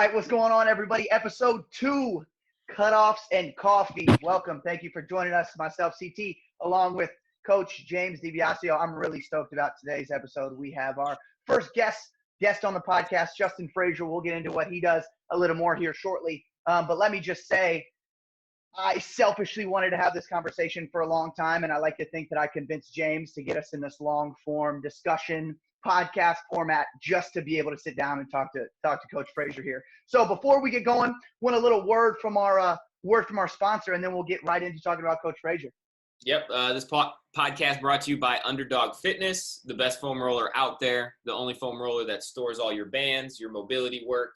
right, what's going on, everybody? Episode 2, Cutoffs and Coffee. Welcome. Thank you for joining us. Myself, CT, along with Coach James DiBlasio. I'm really stoked about today's episode. We have our first guest on the podcast, Justin Frazier. We'll get into what he does a little more here shortly. But let me just say, I selfishly wanted to have this conversation for a long time, and I like to think that I convinced James to get us in this long-form discussion podcast format just to be able to sit down and talk to Coach Frazier here. So before we get going, want a little word from our sponsor, and then we'll get right into talking about Coach Frazier. Yep, this podcast brought to you by Underdog Fitness, the best foam roller out there, the only foam roller that stores all your bands, your mobility work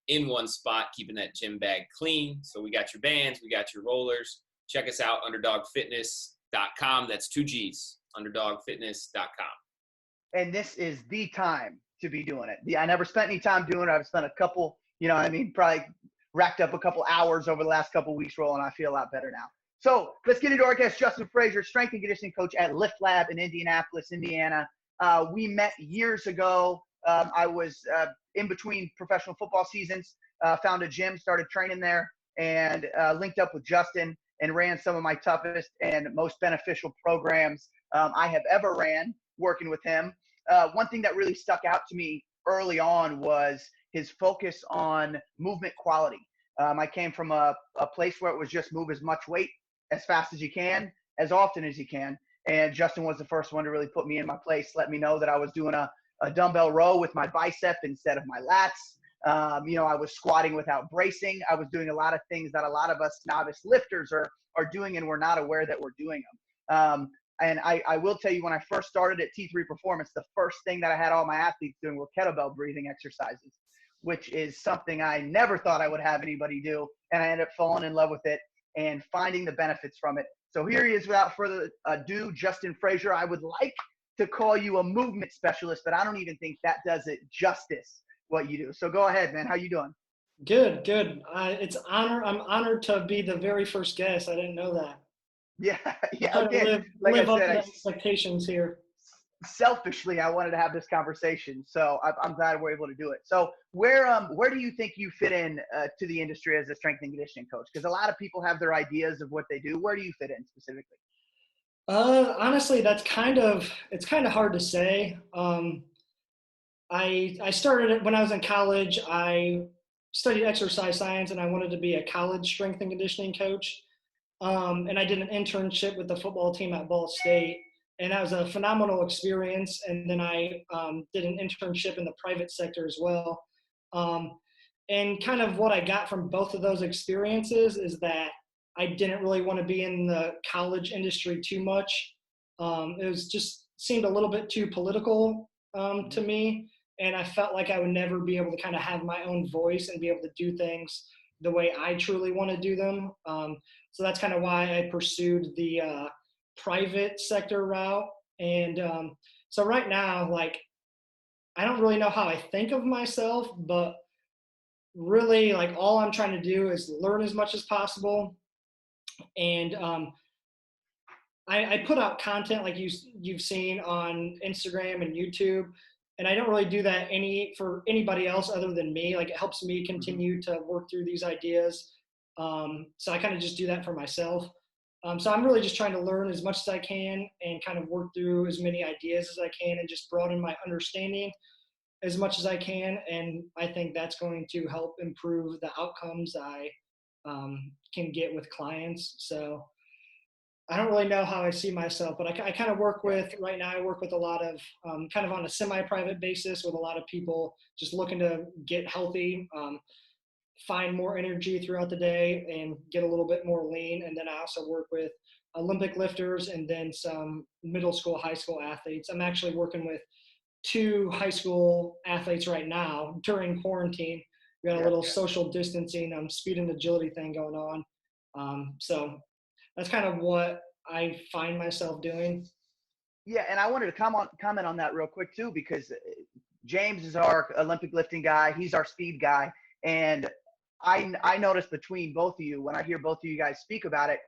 in one spot, keeping that gym bag clean. So we got your bands, we got your rollers. Check us out, underdogfitness.com. That's 2 G's, underdogfitness.com. And this is the time to be doing it. I never spent any time doing it. I've spent a couple, probably racked up a couple hours over the last couple weeks rolling. I feel a lot better now. So let's get into our guest, Justin Frazier, strength and conditioning coach at Lift Lab in Indianapolis, Indiana. We met years ago. I was in between professional football seasons, found a gym, started training there, and linked up with Justin and ran some of my toughest and most beneficial programs I have ever ran working with him. One thing that really stuck out to me early on was his focus on movement quality. I came from a place where it was just move as much weight as fast as you can, as often as you can. And Justin was the first one to really put me in my place, let me know that I was doing a dumbbell row with my bicep instead of my lats. I was squatting without bracing. I was doing a lot of things that a lot of us novice lifters are doing, and we're not aware that we're doing them. And I will tell you, when I first started at T3 Performance, the first thing that I had all my athletes doing were kettlebell breathing exercises, which is something I never thought I would have anybody do. And I ended up falling in love with it and finding the benefits from it. So here he is, without further ado, Justin Frazier. I would like to call you a movement specialist, but I don't even think that does it justice, what you do. So go ahead, man. How you doing? Good. It's an honor. I'm honored to be the very first guest. I didn't know that. Yeah. Okay. Live up to the expectations here. Selfishly, I wanted to have this conversation, so I'm glad we're able to do it. So where do you think you fit in to the industry as a strength and conditioning coach? Because a lot of people have their ideas of what they do. Where do you fit in specifically? Honestly, it's kind of hard to say. I started it when I was in college. I studied exercise science, and I wanted to be a college strength and conditioning coach. And I did an internship with the football team at Ball State, and that was a phenomenal experience. And then I did an internship in the private sector as well. And kind of what I got from both of those experiences is that I didn't really want to be in the college industry too much. It was just seemed a little bit too political to me. And I felt like I would never be able to kind of have my own voice and be able to do things the way I truly want to do them. So that's kind of why I pursued the private sector route. And so right now, I don't really know how I think of myself, but really all I'm trying to do is learn as much as possible. And I put out content like you've seen on Instagram and YouTube, and I don't really do that for anybody else other than me. It helps me continue to work through these ideas. So I kind of just do that for myself. So I'm really just trying to learn as much as I can and kind of work through as many ideas as I can and just broaden my understanding as much as I can. And I think that's going to help improve the outcomes I can get with clients. So I don't really know how I see myself, but I kind of work with a lot of kind of on a semi-private basis with a lot of people just looking to get healthy, find more energy throughout the day and get a little bit more lean. And then I also work with Olympic lifters and then some middle school, high school athletes. I'm actually working with 2 high school athletes right now during quarantine. We got a little social distancing, speed and agility thing going on. So that's kind of what I find myself doing. Yeah, and I wanted to comment on that real quick too, because James is our Olympic lifting guy. He's our speed guy. And I noticed between both of you, when I hear both of you guys speak about it,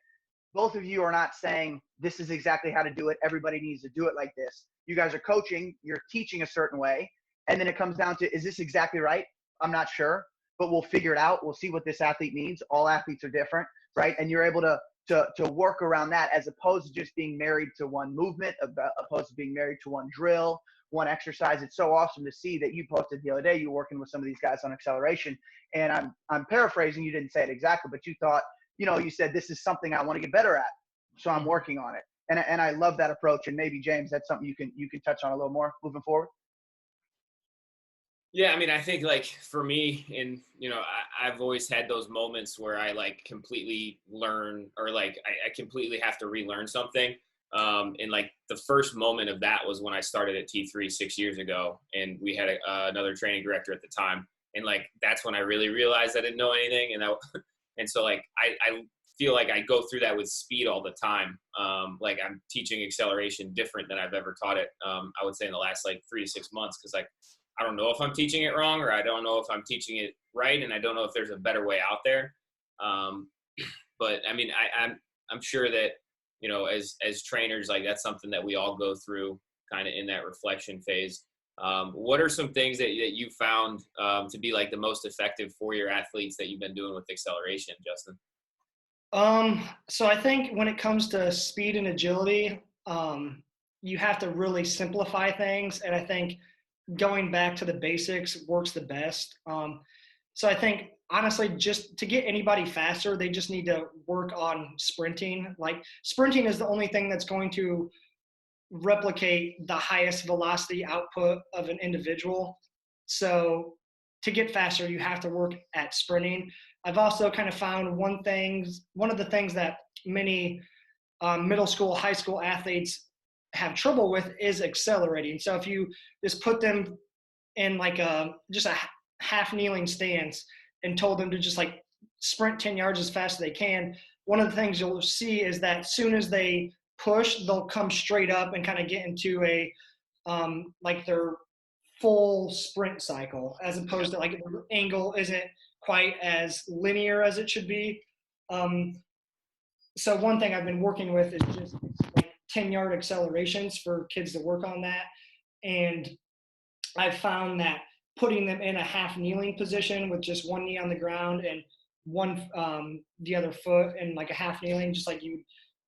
both of you are not saying this is exactly how to do it. Everybody needs to do it like this. You guys are coaching, you're teaching a certain way. And then it comes down to, is this exactly right? I'm not sure. but we'll figure it out. We'll see what this athlete needs. All athletes are different, right? And you're able to work around that, as opposed to just being married to one movement, opposed to being married to one drill, one exercise. It's so awesome to see that you posted the other day, you were working with some of these guys on acceleration. And I'm paraphrasing, you didn't say it exactly, but you thought, you said, this is something I want to get better at, so I'm working on it. And I love that approach. And maybe, James, that's something you can touch on a little more moving forward. Yeah, I mean, I think like for me, I've always had those moments where I like completely learn, or like I completely have to relearn something. And like the first moment of that was when I started at T3 6 years ago, and we had another training director at the time. And like, that's when I really realized I didn't know anything. And so like, I feel like I go through that with speed all the time. Like I'm teaching acceleration different than I've ever taught it. I would say in the last like 3 to 6 months, because like, I don't know if I'm teaching it wrong, or I don't know if I'm teaching it right, and I don't know if there's a better way out there. But I mean, I'm sure that, as trainers, like that's something that we all go through kind of in that reflection phase. What are some things that you found to be like the most effective for your athletes that you've been doing with acceleration, Justin? So I think when it comes to speed and agility, you have to really simplify things. And I think going back to the basics works the best. So I think honestly, just to get anybody faster, they just need to work on sprinting. Like sprinting is the only thing that's going to replicate the highest velocity output of an individual. So to get faster, you have to work at sprinting. I've also kind of found one of the things that many middle school, high school athletes have trouble with is accelerating. So if you just put them in like just a half kneeling stance and told them to just like sprint 10 yards as fast as they can, one of the things you'll see is that as soon as they push, they'll come straight up and kind of get into a like their full sprint cycle, as opposed to like the angle isn't quite as linear as it should be. So one thing I've been working with is just like 10-yard accelerations for kids to work on that. And I've found that putting them in a half kneeling position with just one knee on the ground and one the other foot, and like a half kneeling, just like you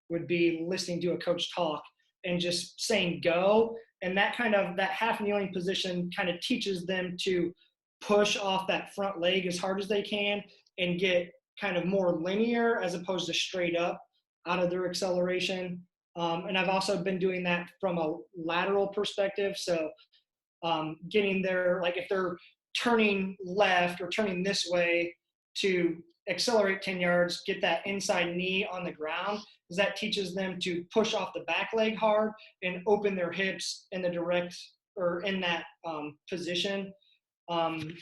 would be listening to a coach talk, and just saying go. And that half kneeling position kind of teaches them to push off that front leg as hard as they can and get kind of more linear as opposed to straight up out of their acceleration. And I've also been doing that from a lateral perspective. So getting there, like if they're turning left or turning this way to accelerate 10 yards, get that inside knee on the ground, because that teaches them to push off the back leg hard and open their hips in the direct or in that position.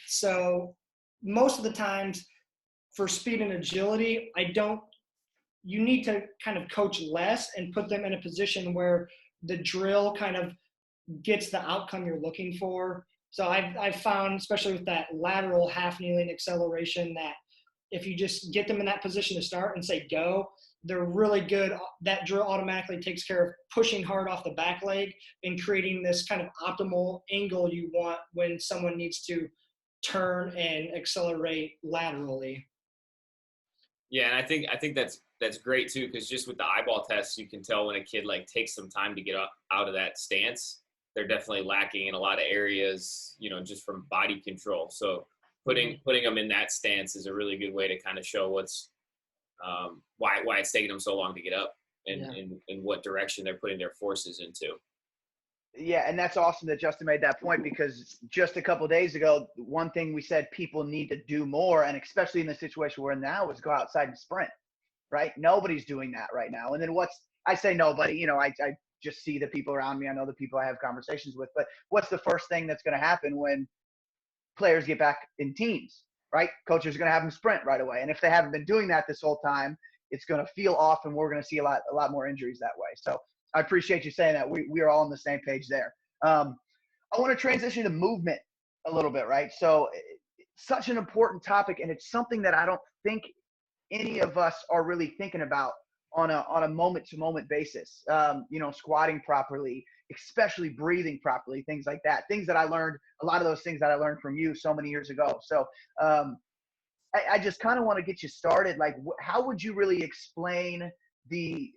So most of the times for speed and agility, you need to kind of coach less and put them in a position where the drill kind of gets the outcome you're looking for. So I've found, especially with that lateral half kneeling acceleration, that if you just get them in that position to start and say go, they're really good. That drill automatically takes care of pushing hard off the back leg and creating this kind of optimal angle you want when someone needs to turn and accelerate laterally. Yeah, and I think that's great too, because just with the eyeball tests, you can tell when a kid like takes some time to get out of that stance. They're definitely lacking in a lot of areas, just from body control. So putting them in that stance is a really good way to kind of show what's why it's taking them so long to get up, and in what direction they're putting their forces into. Yeah, and that's awesome that Justin made that point, because just a couple of days ago, one thing we said people need to do more, and especially in the situation we're in now, is go outside and sprint, right? Nobody's doing that right now. And then I say nobody, I just see the people around me. I know the people I have conversations with, but what's the first thing that's going to happen when players get back in teams, right? Coaches are going to have them sprint right away. And if they haven't been doing that this whole time, it's going to feel off, and we're going to see a lot more injuries that way. So I appreciate you saying that. We are all on the same page there. I want to transition to movement a little bit, right? So it's such an important topic, and it's something that I don't think any of us are really thinking about on a moment-to-moment basis. Squatting properly, especially breathing properly, things like that. A lot of those things that I learned from you so many years ago. So I just kind of want to get you started. Like, how would you really explain the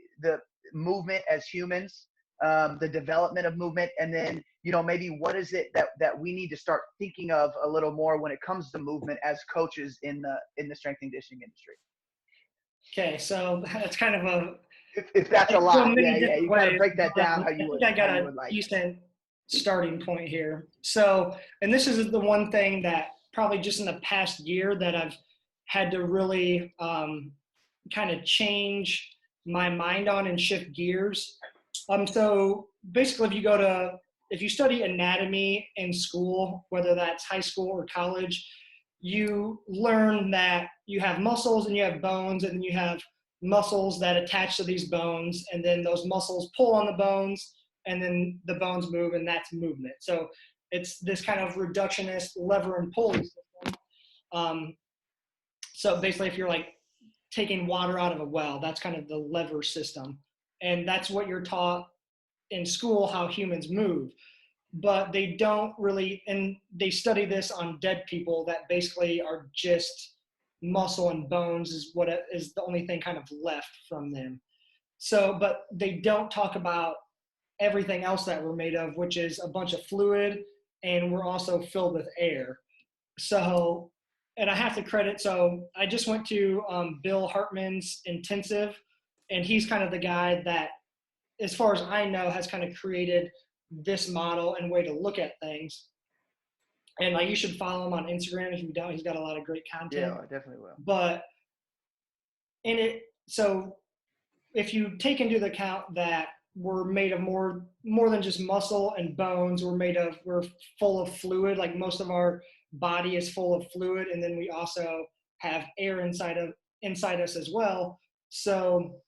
movement as humans, the development of movement, and then, you know, maybe what is it that we need to start thinking of a little more when it comes to movement as coaches in the strength and conditioning industry? Okay, so that's kind of a If that's a so lot, many yeah, different you kind of ways, break that but down how I you would, think I got how you a would like. decent starting point here. So, and this is the one thing that probably just in the past year that I've had to really kind of change my mind on and shift gears. So basically, if you study anatomy in school, whether that's high school or college, you learn that you have muscles and you have bones, and then you have muscles that attach to these bones, and then those muscles pull on the bones, and then the bones move, and that's movement. So it's this kind of reductionist lever and pulley system. So basically, if you're like taking water out of a well, that's kind of the lever system. And that's what you're taught in school, how humans move. But they don't really, and they study this on dead people that basically are just muscle and bones is what is the only thing kind of left from them. So, but they don't talk about everything else that we're made of, which is a bunch of fluid, and we're also filled with air. So, and I have to credit, so I just went to Bill Hartman's intensive, and he's kind of the guy that, as far as I know, has kind of created this model and way to look at things. And like, you should follow him on Instagram if you don't. He's got a lot of great content. Yeah, I definitely will. But in it, so if you take into account that we're made of more than just muscle and bones, we're full of fluid. Like, most of our body is full of fluid, and then we also have air inside us as well. So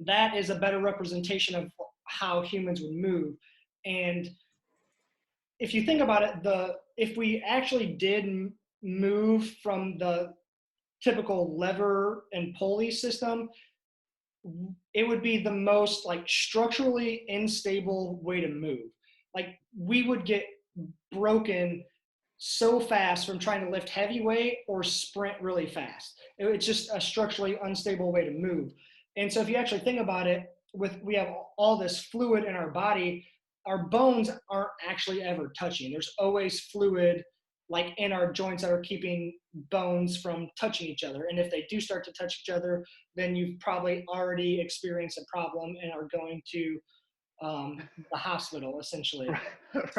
that is a better representation of how humans would move. And if you think about it, if we actually did move from the typical lever and pulley system, it would be the most like structurally unstable way to move. Like, we would get broken so fast from trying to lift heavy weight or sprint really fast. It's just a structurally unstable way to move. And so if you actually think about it, we have all this fluid in our body, our bones aren't actually ever touching. There's always fluid like in our joints that are keeping bones from touching each other. And if they do start to touch each other, then you've probably already experienced a problem and are going to the hospital, essentially.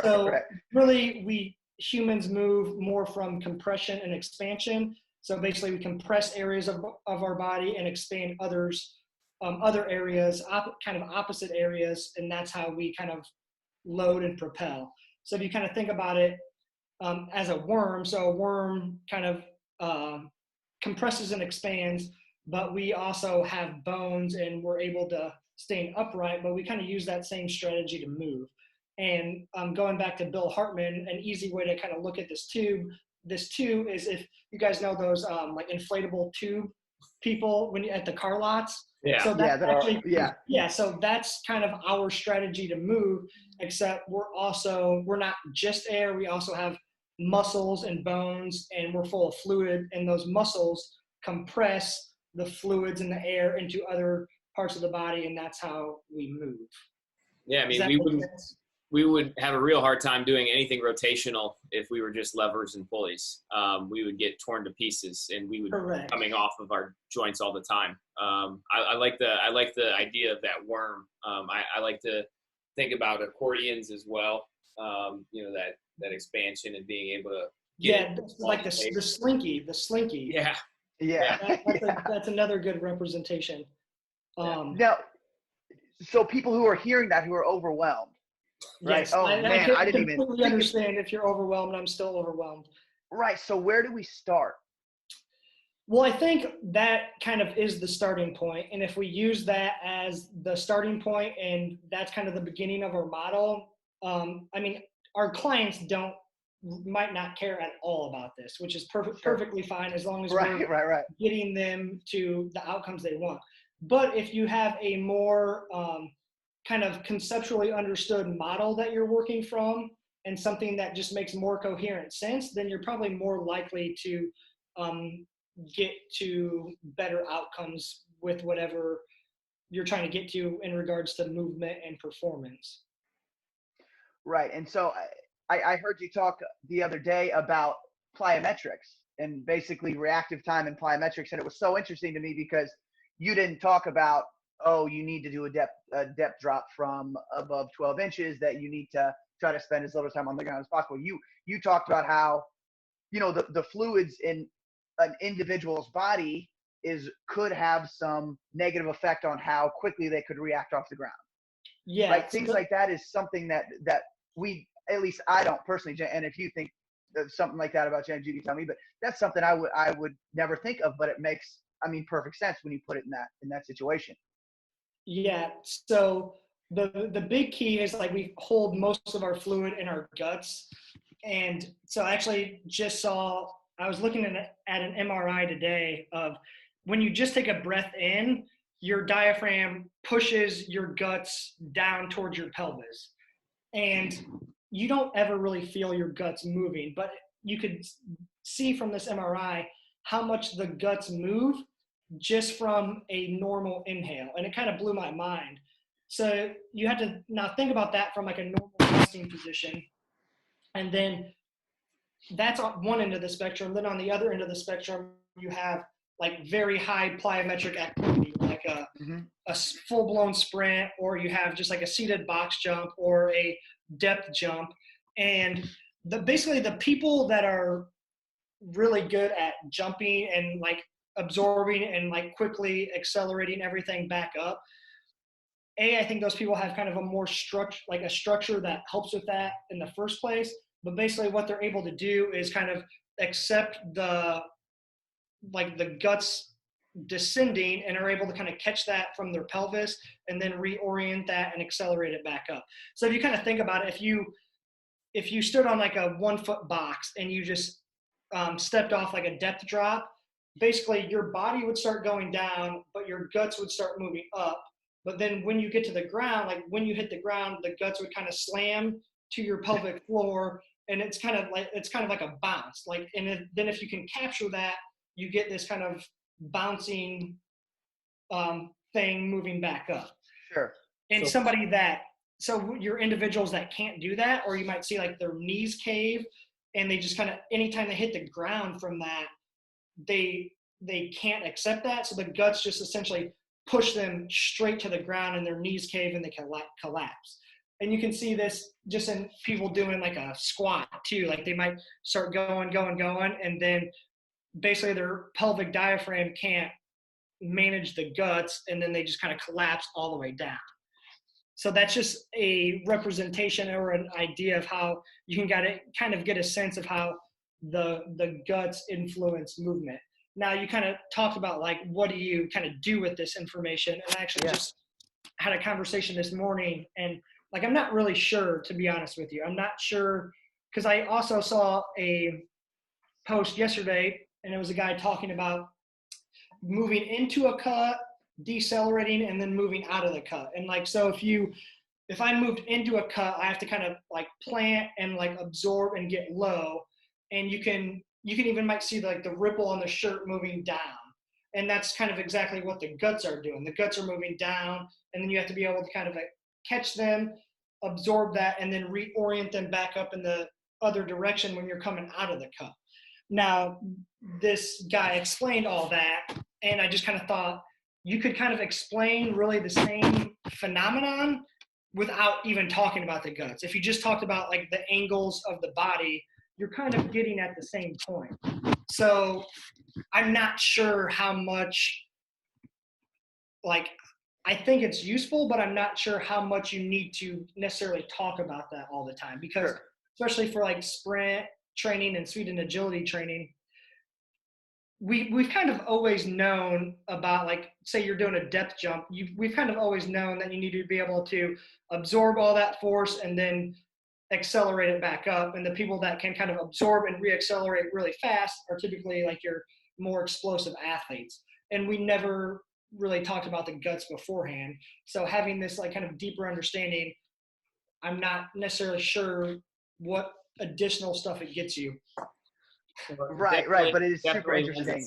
So really, we humans move more from compression and expansion. So basically, we compress areas of our body and expand other areas, kind of opposite areas, and that's how we kind of load and propel. So if you kind of think about it as a worm, so a worm kind of compresses and expands, but we also have bones and we're able to stay upright, but we kind of use that same strategy to move. And going back to Bill Hartman, an easy way to kind of look at this tube is, if you guys know those like inflatable tube people when you at the car lots. Yeah. So that's yeah. So that's kind of our strategy to move, except we're not just air. We also have muscles and bones, and we're full of fluid, and those muscles compress the fluids in the air into other parts of the body, and that's how we move. Yeah, I mean, we would have a real hard time doing anything rotational if we were just levers and pulleys. We would get torn to pieces, and we would be coming off of our joints all the time. I like the idea of that worm. I like to think about accordions as well. You know, that expansion and being able to like the slinky. Yeah. That's another good representation. Now, so people who are hearing that, who are overwhelmed, right? Yes, I didn't even completely understand if you're overwhelmed. I'm still overwhelmed. Right. So where do we start? Well, I think that kind of is the starting point. And if we use that as the starting point, and that's kind of the beginning of our model, I mean, our clients might not care at all about this, which is perfectly fine, as long as we're getting them to the outcomes they want. But if you have a more kind of conceptually understood model that you're working from, and something that just makes more coherent sense, then you're probably more likely to get to better outcomes with whatever you're trying to get to in regards to movement and performance. Right. And so I heard you talk the other day about plyometrics and basically reactive time and plyometrics. And it was so interesting to me because you didn't talk about, oh, you need to do a depth drop from above 12 inches, that you need to try to spend as little time on the ground as possible. You talked about how, you know, the fluids in an individual's body could have some negative effect on how quickly they could react off the ground. Yeah. Right. Things like that is something that we, at least I don't personally, and if you think something like that about Jen, you can tell me, but that's something I would never think of, but it makes, I mean, perfect sense when you put it in that situation. Yeah. So the big key is like we hold most of our fluid in our guts. And so I actually I was looking at an MRI today of when you just take a breath in, your diaphragm pushes your guts down towards your pelvis. And you don't ever really feel your guts moving, but you could see from this MRI how much the guts move just from a normal inhale. And it kind of blew my mind. So you have to now think about that from like a normal resting position. And then that's on one end of the spectrum. Then on the other end of the spectrum, you have like very high plyometric activity, like a full-blown sprint, or you have just like a seated box jump or a depth jump. And basically the people that are really good at jumping and like absorbing and like quickly accelerating everything back up, I think those people have kind of a more structure that helps with that in the first place. But basically what they're able to do is kind of accept the guts descending and are able to kind of catch that from their pelvis and then reorient that and accelerate it back up. So if you kind of think about it, if you stood on like a 1 foot box and you just stepped off like a depth drop, basically your body would start going down, but your guts would start moving up. But then when you get to the ground, like when you hit the ground, the guts would kind of slam to your pelvic floor, and it's kind of like a bounce. Like, and then if you can capture that, you get this kind of bouncing thing moving back up. Sure. And so your individuals that can't do that, or you might see like their knees cave, and they just kind of, anytime they hit the ground from that, they can't accept that. So the guts just essentially push them straight to the ground, and their knees cave and they can collapse. And you can see this just in people doing like a squat too. Like they might start going, and then basically their pelvic diaphragm can't manage the guts, and then they just kind of collapse all the way down. So that's just a representation or an idea of how you can kind of get a sense of how the guts influence movement. Now you kind of talked about like, what do you kind of do with this information? And I actually just had a conversation this morning, and like, I'm not really sure, to be honest with you. I'm not sure, because I also saw a post yesterday, and it was a guy talking about moving into a cut, decelerating, and then moving out of the cut. And like, so if I moved into a cut, I have to kind of like plant and like absorb and get low. And you can even might see like the ripple on the shirt moving down. And that's kind of exactly what the guts are doing. The guts are moving down, and then you have to be able to kind of like catch them, absorb that, and then reorient them back up in the other direction when you're coming out of the cut. Now, this guy explained all that, and I just kind of thought you could kind of explain really the same phenomenon without even talking about the guts. If you just talked about like the angles of the body, you're kind of getting at the same point. So I'm not sure how much, like, I think it's useful, but I'm not sure how much you need to necessarily talk about that all the time, because especially for like sprint training and speed and agility training, we've kind of always known about, like, say you're doing a depth jump, we've kind of always known that you need to be able to absorb all that force and then accelerate it back up. And the people that can kind of absorb and reaccelerate really fast are typically like your more explosive athletes. And we never really talked about the guts beforehand. So having this like kind of deeper understanding, I'm not necessarily sure what additional stuff it gets you. Right. But it is super interesting.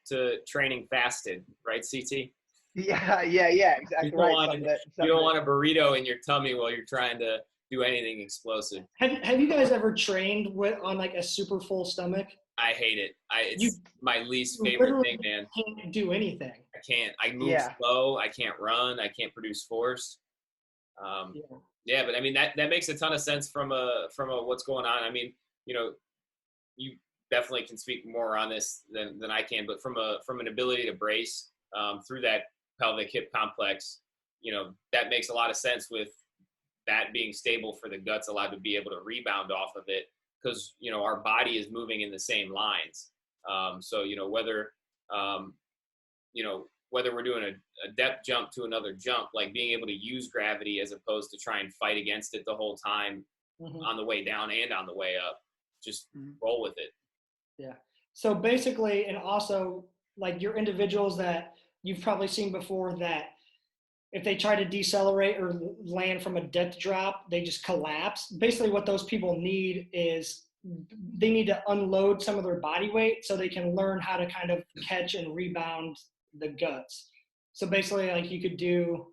to training fasted, right, CT? Yeah, exactly right. You don't want a burrito in your tummy while you're trying to do anything explosive. Have you guys ever trained on like a super full stomach? I hate it. It's my least You favorite literally thing, man. can't do anything. I can't. I move slow. I can't run. I can't produce force. Yeah, but I mean that makes a ton of sense from a what's going on. I mean, you know, you definitely can speak more on this than I can, but from an ability to brace through that pelvic hip complex, you know, that makes a lot of sense with that being stable for the guts, allowed to be able to rebound off of it, because, you know, our body is moving in the same lines. So, you know, whether we're doing a depth jump to another jump, like being able to use gravity as opposed to try and fight against it the whole time on the way down and on the way up, just roll with it. Yeah. So basically, and also like your individuals that you've probably seen before, that if they try to decelerate or land from a depth drop, they just collapse. Basically what those people need is they need to unload some of their body weight so they can learn how to kind of catch and rebound the guts. So basically, like you could do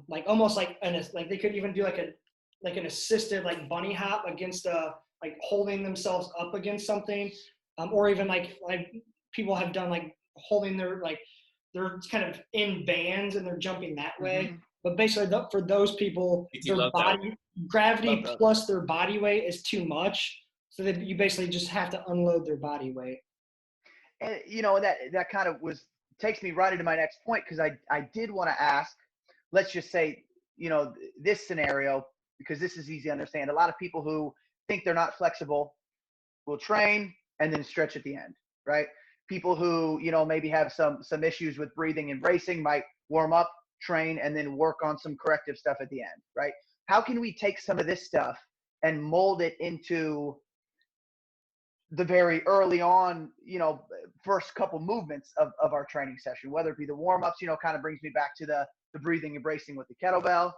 like almost like they could even do like an assisted like bunny hop against like holding themselves up against something, or even like people have done like holding they're kind of in bands and they're jumping that way. But basically, for those people, their body gravity plus their body weight is too much, so that you basically just have to unload their body weight. And you know, that kind of takes me right into my next point, because I did want to ask. Let's just say, you know, this scenario, because this is easy to understand. A lot of people who think they're not flexible will train and then stretch at the end, right? People who, you know, maybe have some issues with breathing and bracing might warm up, train, and then work on some corrective stuff at the end, right? How can we take some of this stuff and mold it into the very early on, you know, first couple movements of our training session, whether it be the warm-ups, you know, kind of brings me back to the breathing and bracing with the kettlebell,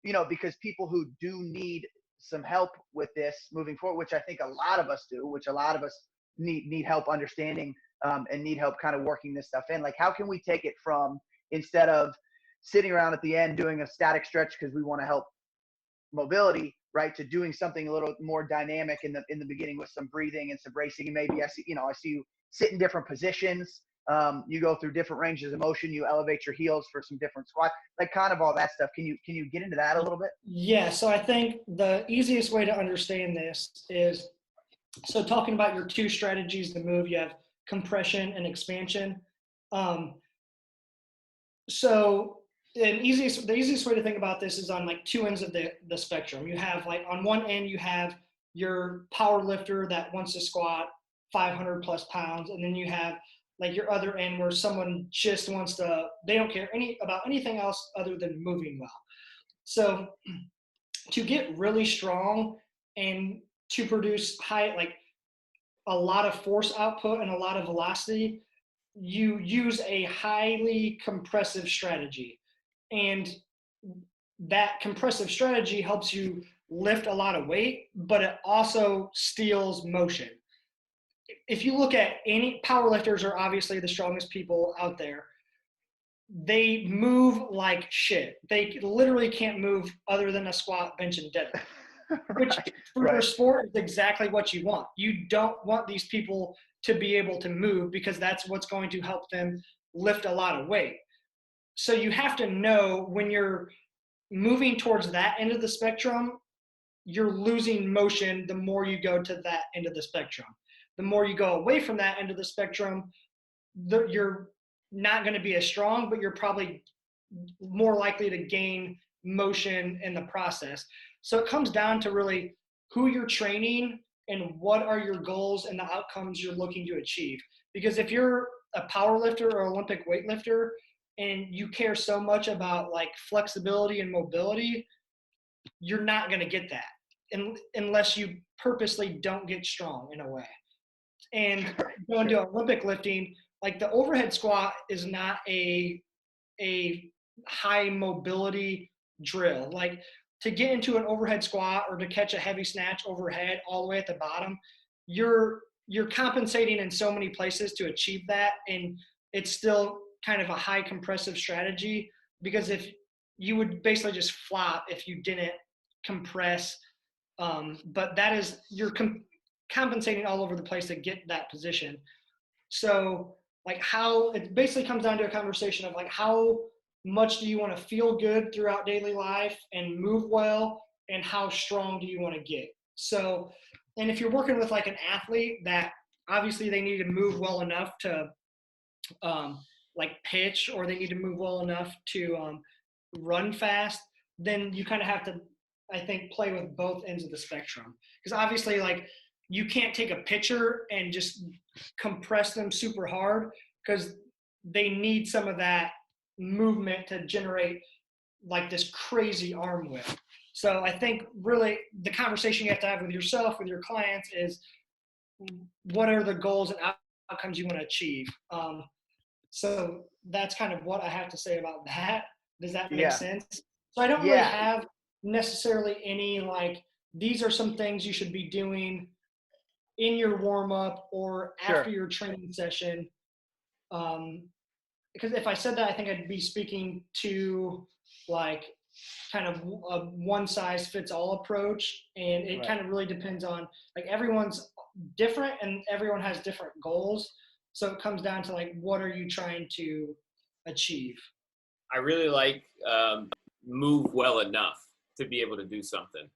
you know, because people who do need some help with this moving forward, which I think a lot of us do, which a lot of us need help understanding, and need help kind of working this stuff in. Like, how can we take it from, instead of sitting around at the end doing a static stretch because we want to help mobility, right, to doing something a little more dynamic in the beginning with some breathing and some bracing? And maybe I see you sit in different positions. You go through different ranges of motion. You elevate your heels for some different squats, like kind of all that stuff. Can you get into that a little bit? Yeah. So I think the easiest way to understand this is, so talking about your two strategies to move, you have compression and expansion. So the easiest way to think about this is on like two ends of the spectrum. You have, like, on one end, you have your power lifter that wants to squat 500 plus pounds. And then you have like your other end where someone just wants to, they don't care about anything else other than moving well. So to get really strong and to produce a lot of force output and a lot of velocity, you use a highly compressive strategy. And that compressive strategy helps you lift a lot of weight, but it also steals motion. If you look at any powerlifters, are obviously the strongest people out there. They move like shit. They literally can't move other than a squat, bench, and deadlift. Which for a sport is exactly what you want. You don't want these people to be able to move, because that's what's going to help them lift a lot of weight. So you have to know when you're moving towards that end of the spectrum, you're losing motion the more you go to that end of the spectrum. The more you go away from that end of the spectrum, you're not going to be as strong, but you're probably more likely to gain motion in the process. So it comes down to really who you're training and what are your goals and the outcomes you're looking to achieve. Because if you're a power lifter or Olympic weightlifter and you care so much about like flexibility and mobility, you're not going to get that unless you purposely don't get strong in a way. And going to Olympic lifting, like the overhead squat is not a high mobility drill. Like, to get into an overhead squat or to catch a heavy snatch overhead all the way at the bottom, you're you're compensating in so many places to achieve that, and it's still kind of a high compressive strategy, because if you would basically just flop if you didn't compress, but that is you're compensating all over the place to get that position. So like how it basically comes down to a conversation of like how much do you want to feel good throughout daily life and move well, and how strong do you want to get. So, and if you're working with like an athlete that obviously they need to move well enough to like pitch, or they need to move well enough to run fast, then you kind of have to, I think, play with both ends of the spectrum. Because obviously, like, you can't take a pitcher and just compress them super hard, because they need some of that movement to generate like this crazy arm whip. So I think really the conversation you have to have with yourself, with your clients, is what are the goals and outcomes you want to achieve. So that's kind of what I have to say about that. Does that make sense? So I don't really have necessarily any like, these are some things you should be doing in your warm up or after your training session. Because if I said that, I think I'd be speaking to like kind of a one size fits all approach. And it kind of really depends on, like, everyone's different and everyone has different goals. So it comes down to like, what are you trying to achieve? I really like move well enough to be able to do something.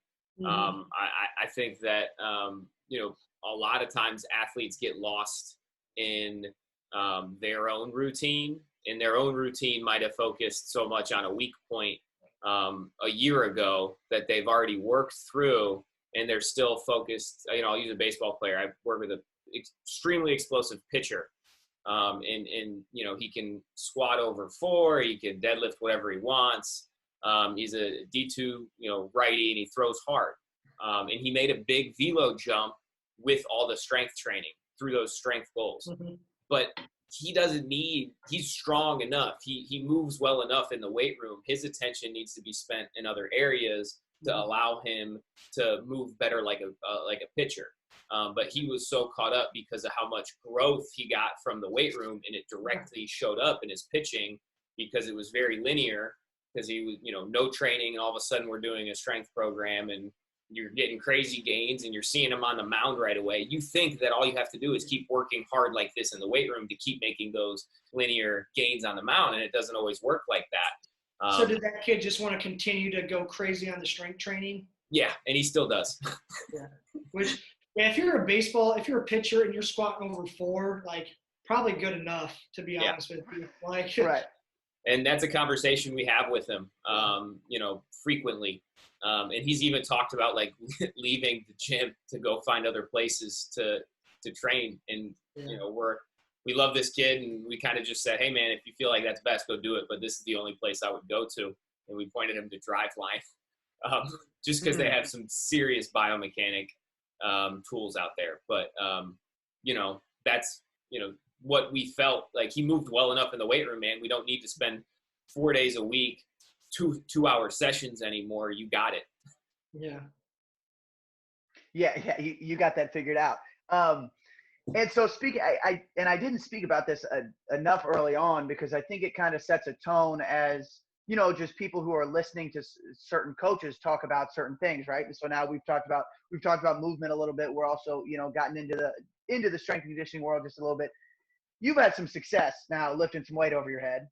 I think that, a lot of times athletes get lost in their own routine, and their own routine might have focused so much on a weak point a year ago that they've already worked through, and they're still focused. I'll use a baseball player. I work with an extremely explosive pitcher, and he can squat over 4, he can deadlift whatever he wants. He's a D2 righty, and he throws hard, and he made a big velo jump with all the strength training through those strength goals. But he's strong enough. He moves well enough in the weight room. His attention needs to be spent in other areas to allow him to move better like a pitcher. But he was so caught up because of how much growth he got from the weight room, and it directly showed up in his pitching because it was very linear, because he was, no training, and all of a sudden we're doing a strength program and you're getting crazy gains and you're seeing him on the mound right away. You think that all you have to do is keep working hard like this in the weight room to keep making those linear gains on the mound, and it doesn't always work like that. So did that kid just want to continue to go crazy on the strength training? Yeah, and he still does. Which, if you're a pitcher and you're squatting over 4, like, probably good enough, to be honest with you. Like, And that's a conversation we have with him, frequently. And he's even talked about like leaving the gym to go find other places to train. And, we love this kid, and we kind of just said, hey man, if you feel like that's best, go do it. But this is the only place I would go to. And we pointed him to Driveline, just because they have some serious biomechanic tools out there. But, that's, what we felt like. He moved well enough in the weight room, man. We don't need to spend 4 days a week, 2-hour sessions anymore. You got it. Yeah. You got that figured out. And so speaking, I didn't speak about this enough early on, because I think it kind of sets a tone as, just people who are listening to certain coaches talk about certain things. Right. And so now we've talked about movement a little bit. We're also, gotten into the strength and conditioning world just a little bit. You've had some success now lifting some weight over your head.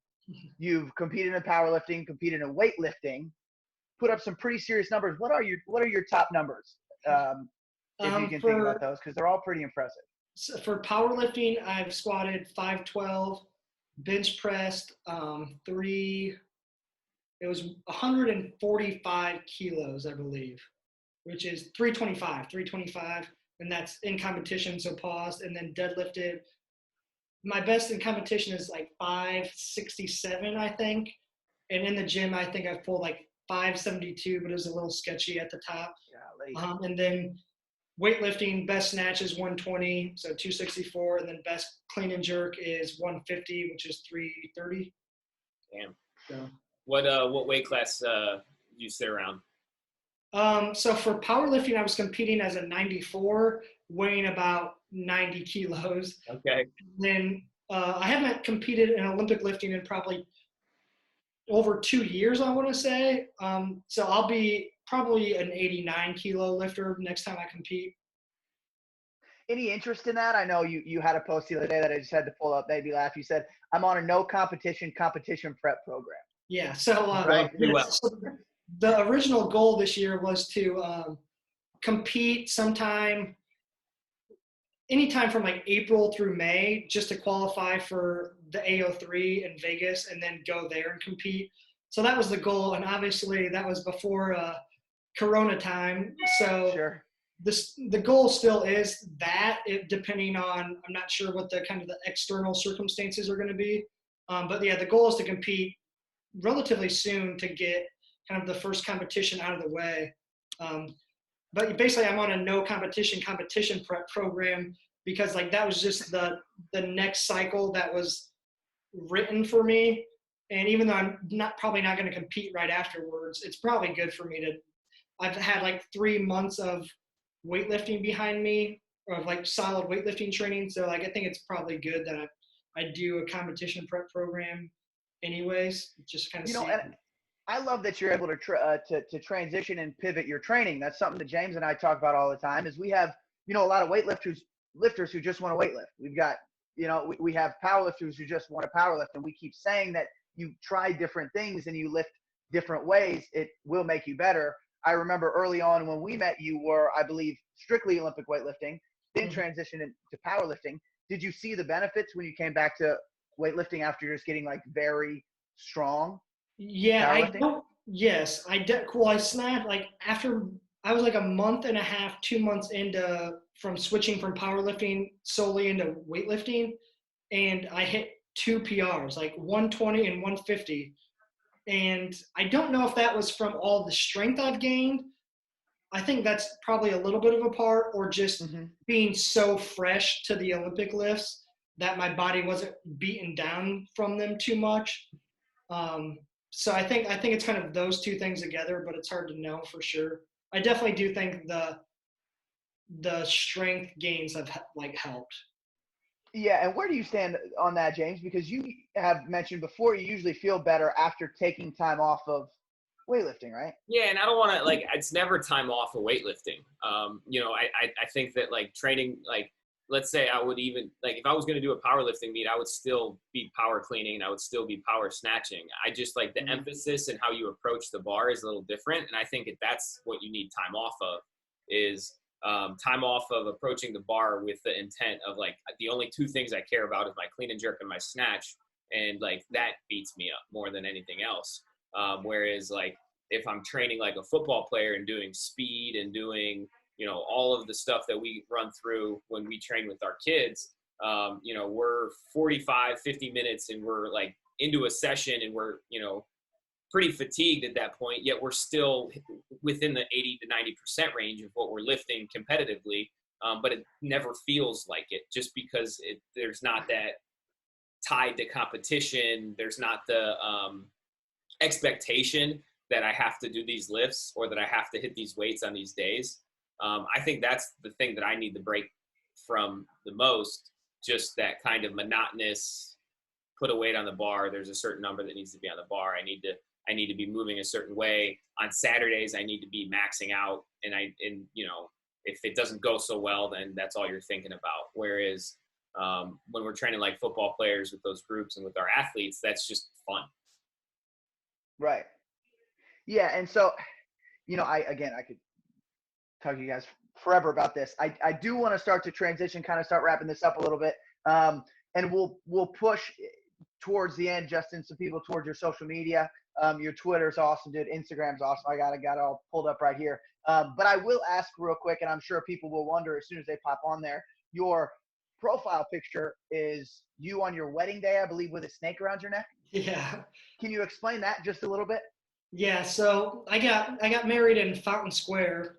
You've competed in powerlifting, competed in weightlifting, put up some pretty serious numbers. What are your top numbers? If you can think about those, because they're all pretty impressive. So for powerlifting, I've squatted 512, bench pressed 145 kilos, I believe, which is 325, and that's in competition, so paused, and then deadlifted. My best in competition is like 567, I think. And in the gym, I think I've pulled like 572, but it was a little sketchy at the top. And then weightlifting, best snatch is 120, so 264. And then best clean and jerk is 150, which is 330. Damn. So, What weight class do you sit around? So for powerlifting, I was competing as a 94, weighing about 90 kilos. Okay. Then I haven't competed in Olympic lifting in probably over 2 years, I want to say. So I'll be probably an 89 kilo lifter next time I compete. Any interest in that? I know you had a post the other day that I just had to pull up, made me laugh. You said, I'm on a no competition prep program. Yeah. So, Right. Pretty well. so the original goal this year was to compete anytime from like April through May, just to qualify for the AO3 in Vegas and then go there and compete. So that was the goal. And obviously that was before Corona time. So Sure. the goal still is that, depending on, I'm not sure what the kind of the external circumstances are going to be. But yeah, the goal is to compete relatively soon to get kind of the first competition out of the way. But basically I'm on a no competition prep program because like that was just the next cycle that was written for me. And even though I'm probably not going to compete right afterwards, it's probably good for me to, I've had like 3 months of weightlifting behind me, or like solid weightlifting training. So like, I think it's probably good that I do a competition prep program anyways, just kind of see. And I love that you're able to transition and pivot your training. That's something that James and I talk about all the time. Is we have a lot of lifters who just want to weightlift. We've got we have powerlifters who just want to powerlift, and we keep saying that you try different things and you lift different ways. It will make you better. I remember early on when we met, you were, I believe, strictly Olympic weightlifting, then transitioned into powerlifting. Did you see the benefits when you came back to weightlifting after just getting like very strong? Yeah, I don't. Yes, I did. Cool. I snapped like after I was like a month and a half, 2 months into from switching from powerlifting solely into weightlifting, and I hit 2 PRs, like 120 and 150. And I don't know if that was from all the strength I've gained. I think that's probably a little bit of a part, or just being so fresh to the Olympic lifts that my body wasn't beaten down from them too much. So I think it's kind of those two things together, but it's hard to know for sure. I definitely do think the strength gains have like helped. Yeah, and where do you stand on that, James? Because you have mentioned before you usually feel better after taking time off of weightlifting, right? Yeah, and I don't want to it's never time off of weightlifting. I think that like training, like let's say I would even like if I was going to do a powerlifting meet, I would still be power cleaning and I would still be power snatching. I just like the emphasis and how you approach the bar is a little different, and I think that's what you need time off of is time off of approaching the bar with the intent of like the only two things I care about is my clean and jerk and my snatch, and like that beats me up more than anything else. Whereas like if I'm training like a football player and doing speed and doing all of the stuff that we run through when we train with our kids, we're 45-50 minutes and we're like into a session and we're pretty fatigued at that point, yet we're still within the 80 to 90% range of what we're lifting competitively. But it never feels like it just because there's not that tied to competition. There's not the expectation that I have to do these lifts or that I have to hit these weights on these days. I think that's the thing that I need to break from the most, just that kind of monotonous, put a weight on the bar. There's a certain number that needs to be on the bar. I need to be moving a certain way. On Saturdays, I need to be maxing out. And if it doesn't go so well, then that's all you're thinking about. Whereas when we're training like football players with those groups and with our athletes, that's just fun. Right. Yeah. And so, I could talk to you guys forever about this. I do want to start to transition, kind of start wrapping this up a little bit. And we'll push towards the end, Justin, some people towards your social media. Your Twitter's awesome, dude. Instagram's awesome. I got it all pulled up right here. But I will ask real quick, and I'm sure people will wonder as soon as they pop on there, your profile picture is you on your wedding day, I believe, with a snake around your neck. Yeah. Can you explain that just a little bit? Yeah. So I got married in Fountain Square.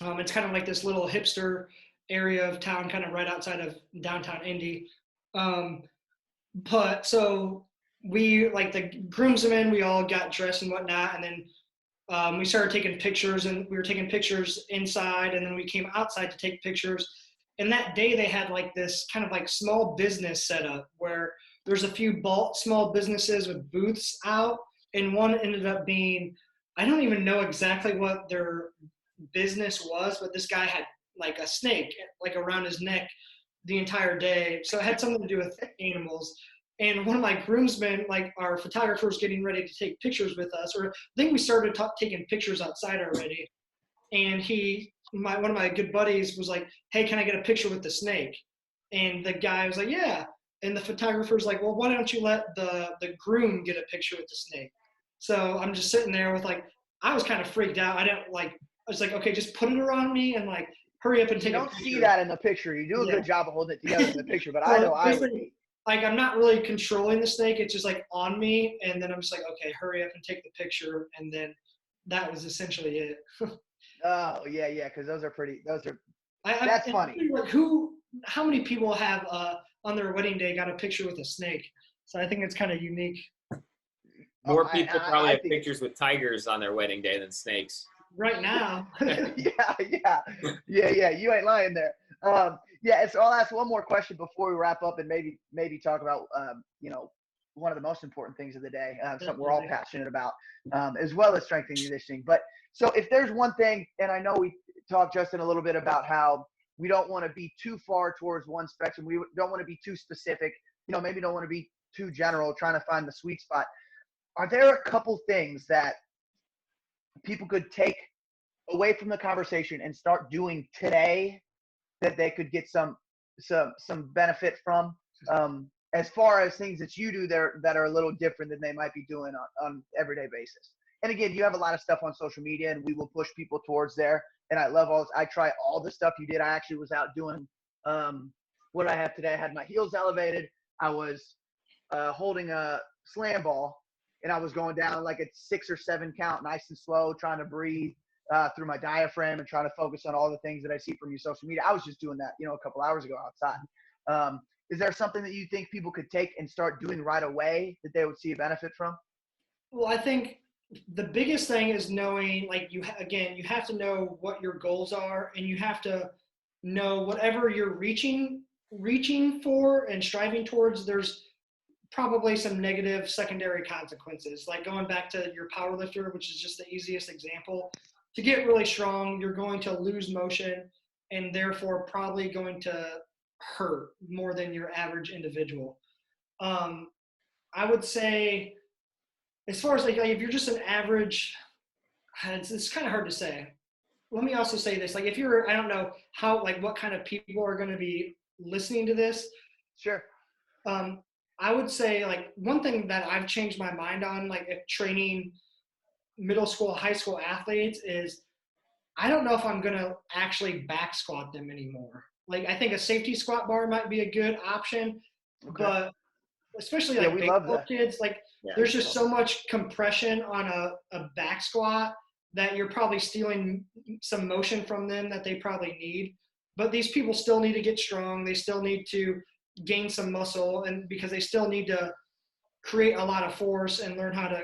It's kind of like this little hipster area of town, kind of right outside of downtown Indy. But so we, like the groomsmen, we all got dressed and whatnot. And then we started taking pictures, and we were taking pictures inside, and then we came outside to take pictures. And that day they had like this kind of like small business setup where there's a few small businesses with booths out, and one ended up being, I don't even know exactly what their business was, but this guy had like a snake like around his neck the entire day. So it had something to do with animals. And one of my groomsmen, like our photographer, was getting ready to take pictures with us, or I think we started taking pictures outside already. And one of my good buddies was like, "Hey, can I get a picture with the snake?" And the guy was like, "Yeah." And the photographer's like, "Well, why don't you let the groom get a picture with the snake?" So I'm just sitting there with like, I was kind of freaked out. I was like, "Okay, just put it around me and like hurry up and take a picture." You don't see that in the picture. You do a good job of holding it together in the picture, but I know I would be. Like, I'm not really controlling the snake. It's just like on me. And then I'm just like, okay, hurry up and take the picture. And then that was essentially it. Oh, yeah. Because that's funny. Like, how many people have on their wedding day got a picture with a snake? So I think it's kind of unique. More people probably have pictures with tigers on their wedding day than snakes. Right now. Yeah. You ain't lying there. So I'll ask one more question before we wrap up, and maybe talk about one of the most important things of the day, something we're all passionate about, as well as strength and conditioning. But so if there's one thing, and I know we talked, Justin, a little bit about how we don't want to be too far towards one spectrum. We don't want to be too specific. Maybe don't want to be too general, trying to find the sweet spot. Are there a couple things that people could take away from the conversation and start doing today that they could get some benefit from, as far as things that you do there that are a little different than they might be doing on everyday basis? And again, you have a lot of stuff on social media, and we will push people towards there. And I try all the stuff you did. I actually was out doing what I have today. I had my heels elevated. I was holding a slam ball, and I was going down like a 6 or 7 count, nice and slow, trying to breathe through my diaphragm and trying to focus on all the things that I see from your social media. I was just doing that, a couple hours ago outside. Is there something that you think people could take and start doing right away that they would see a benefit from? Well, I think the biggest thing is knowing, like, you have to know what your goals are, and you have to know whatever you're reaching for and striving towards, there's probably some negative secondary consequences. Like going back to your power lifter, which is just the easiest example. To get really strong, you're going to lose motion, and therefore probably going to hurt more than your average individual. I would say, as far as like if you're just an average, it's kind of hard to say. Let me also say this: like if you're, I don't know what kind of people are going to be listening to this. Sure. I would say, like, one thing that I've changed my mind on, like, if training middle school, high school athletes, is I don't know if I'm going to actually back squat them anymore. Like, I think a safety squat bar might be a good option, but especially like baseball kids, like there's just so much compression on a back squat that you're probably stealing some motion from them that they probably need. But these people still need to get strong. They still need to gain some muscle, and because they still need to create a lot of force and learn how to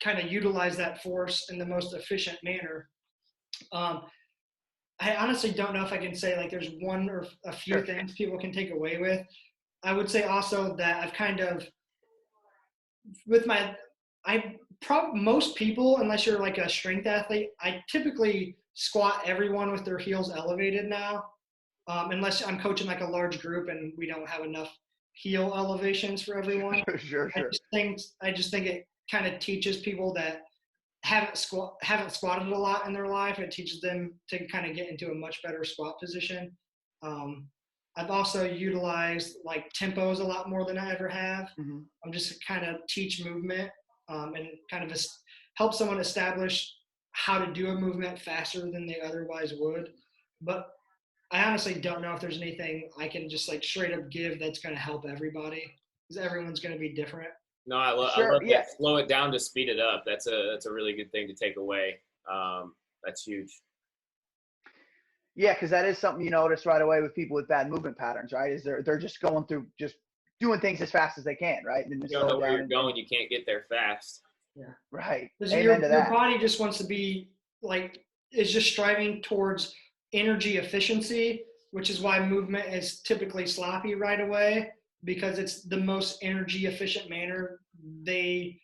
kind of utilize that force in the most efficient manner. I honestly don't know if I can say like there's one or a few things people can take away with. I would say also that I've kind of, most people, unless you're like a strength athlete, I typically squat everyone with their heels elevated now. Unless I'm coaching like a large group and we don't have enough heel elevations for everyone. Sure. I just think it kind of teaches people that haven't squatted a lot in their life. It teaches them to kind of get into a much better squat position. I've also utilized like tempos a lot more than I ever have. Mm-hmm. I'm just kind of teach movement and kind of help someone establish how to do a movement faster than they otherwise would. But I honestly don't know if there's anything I can just like straight up give that's going to help everybody, because everyone's going to be different. No, I love that. Slow it down to speed it up. That's a really good thing to take away. That's huge. Yeah, because that is something you notice right away with people with bad movement patterns, right? Is they're just going through, just doing things as fast as they can, right? And you don't know where you're going, you can't get there fast. Yeah. Right. Because Amen your to that. body just wants to be like, is just striving towards energy efficiency, which is why movement is typically sloppy right away, because it's the most energy efficient manner they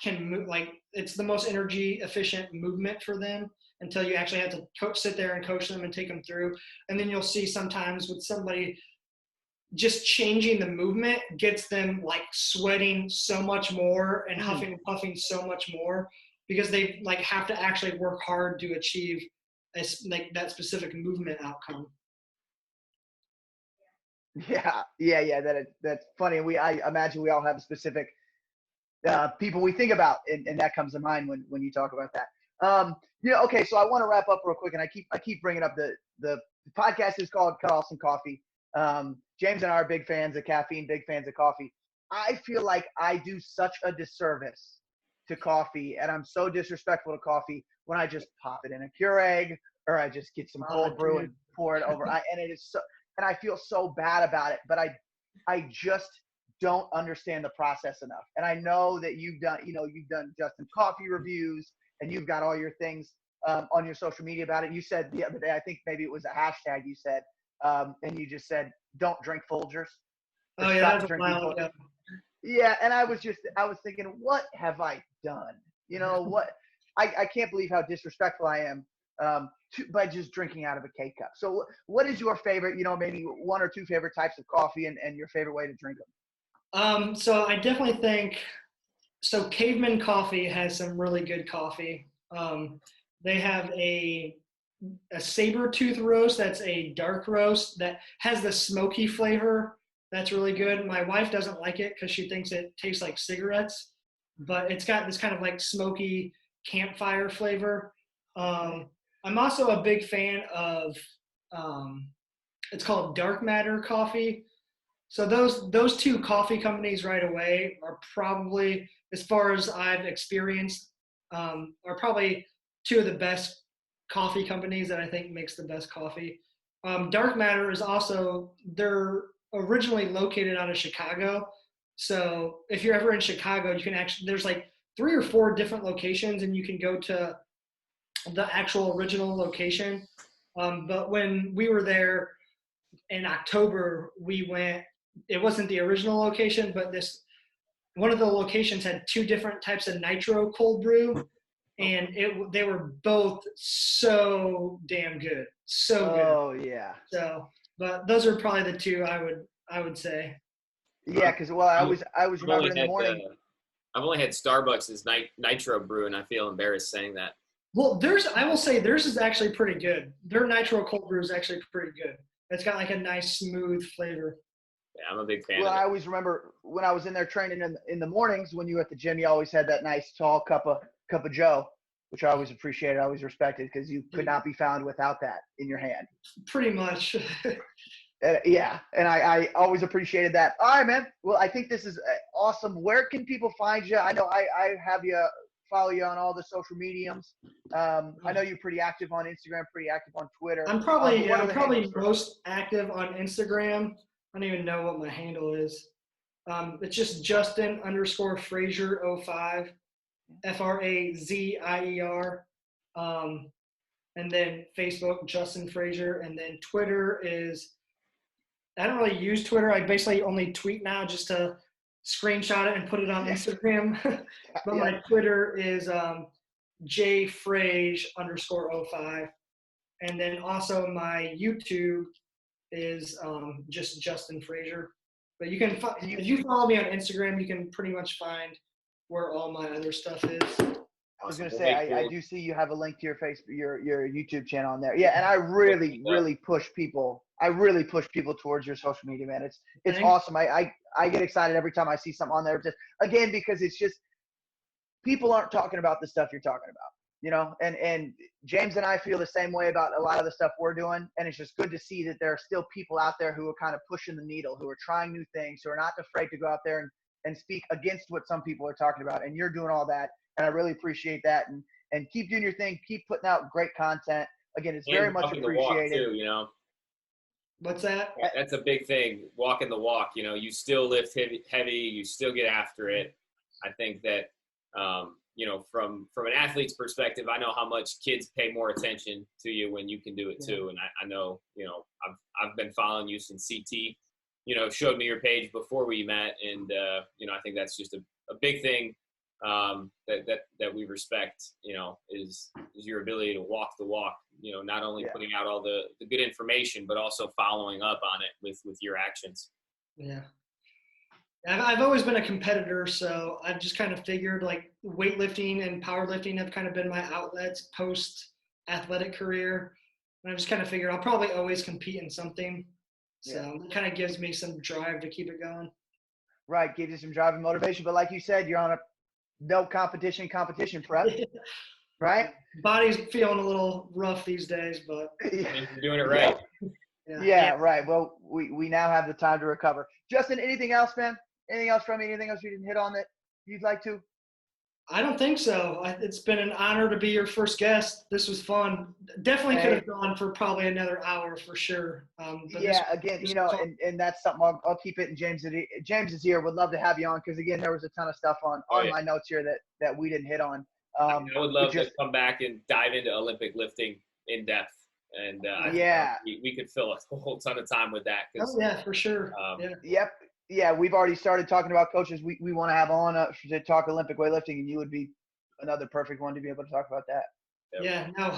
can move. Like, it's the most energy efficient movement for them until you actually have to sit there and coach them and take them through. And then you'll see sometimes with somebody, just changing the movement gets them like sweating so much more and huffing and puffing so much more, because they like have to actually work hard to achieve like that specific movement outcome. Yeah. That's funny. I imagine we all have specific people we think about, and that comes to mind when you talk about that. Okay. So I want to wrap up real quick, and I keep bringing up the podcast is called Cutoffs and Coffee. James and I are big fans of caffeine, big fans of coffee. I feel like I do such a disservice to coffee, and I'm so disrespectful to coffee when I just pop it in a Keurig, or I just get some cold brew and pour it over. And I feel so bad about it, but I just don't understand the process enough. And I know that you've done Justin coffee reviews, and you've got all your things on your social media about it. You said the other day, I think maybe it was a hashtag you said, and you just said, don't drink Folgers. Oh yeah, that's a while ago. Yeah, and I was thinking, what have I done? What? I can't believe how disrespectful I am by just drinking out of a K-cup. So what is your favorite, maybe one or two favorite types of coffee, and your favorite way to drink them? So I definitely think, so Caveman Coffee has some really good coffee. They have a saber tooth roast that's a dark roast that has the smoky flavor. That's really good. My wife doesn't like it because she thinks it tastes like cigarettes, but it's got this kind of like smoky campfire flavor. I'm also a big fan of, it's called Dark Matter Coffee. So those two coffee companies right away are probably, as far as I've experienced, are probably two of the best coffee companies that I think makes the best coffee. Dark Matter is also, they're originally located out of Chicago. So if you're ever in Chicago, you can actually, there's like 3 or 4 different locations, and you can go to the actual original location. But when we were there in October, we went, it wasn't the original location, but one of the locations had 2 different types of nitro cold brew, and they were both so damn good. So good. Oh yeah. So, but those are probably the 2 I would say. Yeah, because I was remember in the morning. I've only had Starbucks' nitro brew, and I feel embarrassed saying that. Well, I will say theirs is actually pretty good. Their nitro cold brew is actually pretty good. It's got like a nice smooth flavor. Yeah, I'm a big fan. Well, I always remember when I was in there training in the mornings, when you were at the gym, you always had that nice tall cup of Joe, which I always appreciated, I always respected, because you could not be found without that in your hand. Pretty much. Yeah, and I always appreciated that. All right, man. Well, I think this is awesome. Where can people find you? I know I have you follow you on all the social mediums. I know you're pretty active on Instagram, pretty active on Twitter. I'm probably most active on Instagram. I don't even know what my handle is. It's just Justin_Frazier05, Frazier. And then Facebook, Justin Frazier. And then Twitter is, I don't really use Twitter. I basically only tweet now just to screenshot it and put it on Instagram. But my Twitter is jfrage_05. And then also my YouTube is just Justin Frazier. But you can, if you follow me on Instagram, you can pretty much find where all my other stuff is. I was going to say, I do see you have a link to your your YouTube channel on there. Yeah, and I really push people. I really push people towards your social media, man. It's awesome. I get excited every time I see something on there. Just again, because it's just people aren't talking about the stuff you're talking about, and James and I feel the same way about a lot of the stuff we're doing. And it's just good to see that there are still people out there who are kind of pushing the needle, who are trying new things, who are not afraid to go out there and speak against what some people are talking about. And you're doing all that. And I really appreciate that. And keep doing your thing. Keep putting out great content. Again, it's very much appreciated. The walk too, What's that? That's a big thing. Walking the walk. You still lift heavy. You still get after it. I think that You know, from an athlete's perspective, I know how much kids pay more attention to you when you can do it too. And I know, you know, I've been following you since CT, you know, showed me your page before we met. And, you know, I think that's just a big thing that we respect, you know, is your ability to walk the walk, you know, not only putting out all the good information, but also following up on it with your actions. Yeah. I've always been a competitor, so I've just kind of figured like weightlifting and powerlifting have kind of been my outlets post athletic career. And I just kind of figured I'll probably always compete in something. So it kind of gives me some drive to keep it going. Right. Gives you some drive and motivation. But like you said, you're on a no competition prep, right? Body's feeling a little rough these days, but You're doing it right. Yeah, right. Well, we now have the time to recover. Justin, anything else, man? Anything else from me? Anything else you didn't hit on that you'd like to? I don't think so. It's been an honor to be your first guest. This was fun. Definitely could have gone for probably another hour for sure. Again, you know, and that's something I'll keep it in James's ear. Would love to have you on because again, there was a ton of stuff on my notes here that we didn't hit on. I would love to come back and dive into Olympic lifting in depth. And we could fill a whole ton of time with that. Oh yeah, for sure. Yep. Yeah, we've already started talking about coaches we want to have on to talk Olympic weightlifting, and you would be another perfect one to be able to talk about that. Yeah. Now,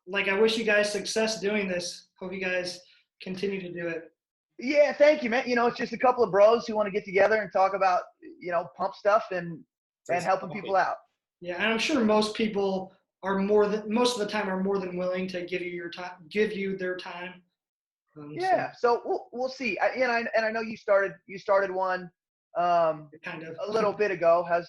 I wish you guys success doing this. Hope you guys continue to do it. Yeah, thank you, man. You know, it's just a couple of bros who want to get together and talk about, you know, pump stuff and helping people out. Yeah, and I'm sure most people are most of the time are more than willing to give you their time. So we'll see. I know you started one kind of a little bit ago. Have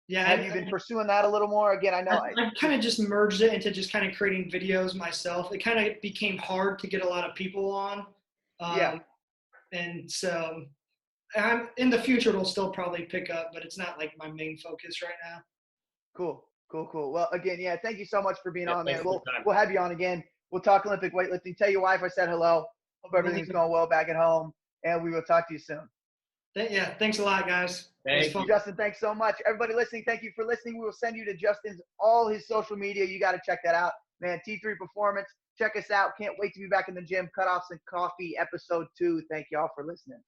you been pursuing that a little more? Again, I know I kind of just merged it into just kind of creating videos myself. It kind of became hard to get a lot of people on. And so in the future it'll still probably pick up, but it's not like my main focus right now. Cool. Well, again, thank you so much for being on, man. We'll have you on again. We'll talk Olympic weightlifting. Tell your wife I said hello. Hope everything's going well back at home, and we will talk to you soon. Thanks a lot, guys. Thank you, Justin. Thanks so much. Everybody listening, thank you for listening. We will send you to Justin's all his social media. You got to check that out, man. T3 Performance. Check us out. Can't wait to be back in the gym. Cutoffs and Coffee, episode 2. Thank you all for listening.